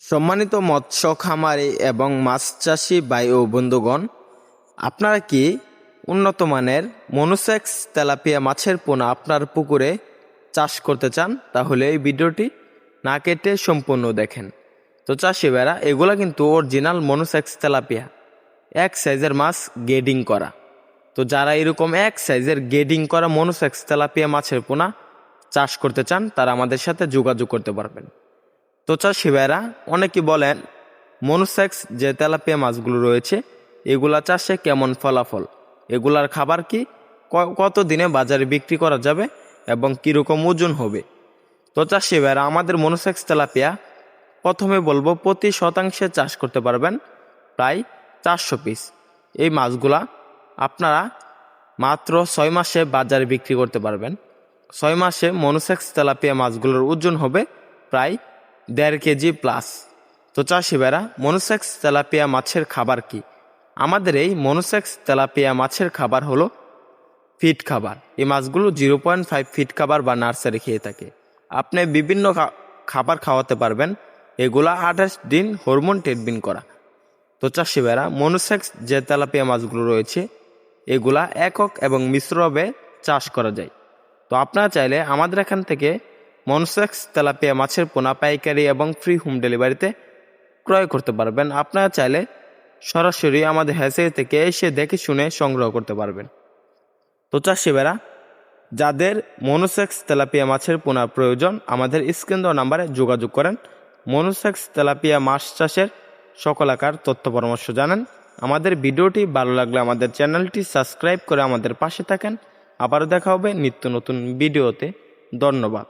সম্মানিত মৎস্য খামারি এবং মাছ চাষি ভাই ও বন্ধুগণ, আপনারা কি উন্নত মানের মনোসেক্স তেলাপিয়া মাছের পোনা আপনার পুকুরে চাষ করতে চান? তাহলে এই ভিডিওটি না কেটে সম্পূর্ণ দেখেন। তো চাষি ভাইরা, এগুলা কিন্তু অরিজিনাল মনোসেক্স তেলাপিয়া, এক সাইজের মাছ গেডিং করা। তো যারা এরকম এক সাইজের গেডিং করা মনোসেক্স তেলাপিয়া মাছের পোনা চাষ করতে চান, তারা আমাদের সাথে যোগাযোগ করতে পারবেন। তো চাষি ভাইরা, অনেকে বলেন মনোসেক্স যে তেলাপিয়া মাছগুলো রয়েছে এগুলা চাষে কেমন ফলাফল, এগুলার খাবার কি, কত দিনে বাজারে বিক্রি করা যাবে এবং কীরকম ওজন হবে। তো চাষি ভাইরা, আমাদের মনোসেক্স তেলাপিয়া প্রথমে বলবো প্রতি শতাংশে চাষ করতে পারবেন প্রায় 400 পিস। এই মাছগুলা আপনারা মাত্র 6 মাসে বাজারে বিক্রি করতে পারবেন। 6 মাসে মনোসেক্স তেলাপিয়া মাছগুলোর ওজন হবে প্রায় 1.5 কেজি প্লাস। তো চাষি ভাইরা, মনোসেক্স তেলাপিয়া মাছের খাবার কি? আমাদের এই মনোসেক্স তেলাপিয়া মাছের খাবার হলো ফিড খাবার। এই মাছগুলো 0.5 ফিড খাবার বা নার্সারি খেয়ে থাকে। আপনি বিভিন্ন খাবার খাওয়াতে পারবেন। এগুলা 28 দিন হরমোন ট্রিটমেন্ট করা। তো চাষি ভাইরা, মনোসেক্স যে তেলাপিয়া মাছগুলো রয়েছে এগুলা একক এবং মিশ্রভাবে চাষ করা যায়। তো আপনারা চাইলে আমাদের এখান থেকে মনোসেক্স তেলাপিয়া মাছের পোনা পাইকারি এবং ফ্রি হোম ডেলিভারিতে ক্রয় করতে পারবেন। আপনারা চাইলে সরাসরি আমাদের হ্যাচারি থেকে এসে দেখে শুনে সংগ্রহ করতে পারবেন। তো চাষি ভাইরা, যাদের মনোসেক্স তেলাপিয়া মাছের পোনার প্রয়োজন, আমাদের স্ক্রিন দেওয়া নাম্বারে যোগাযোগ করেন। মনোসেক্স তেলাপিয়া মাছ চাষের সকল আকার তথ্য পরামর্শ জানেন। আমাদের ভিডিওটি ভালো লাগলে আমাদের চ্যানেলটি সাবস্ক্রাইব করে আমাদের পাশে থাকেন। আবারও দেখা হবে নিত্য নতুন ভিডিওতে। ধন্যবাদ।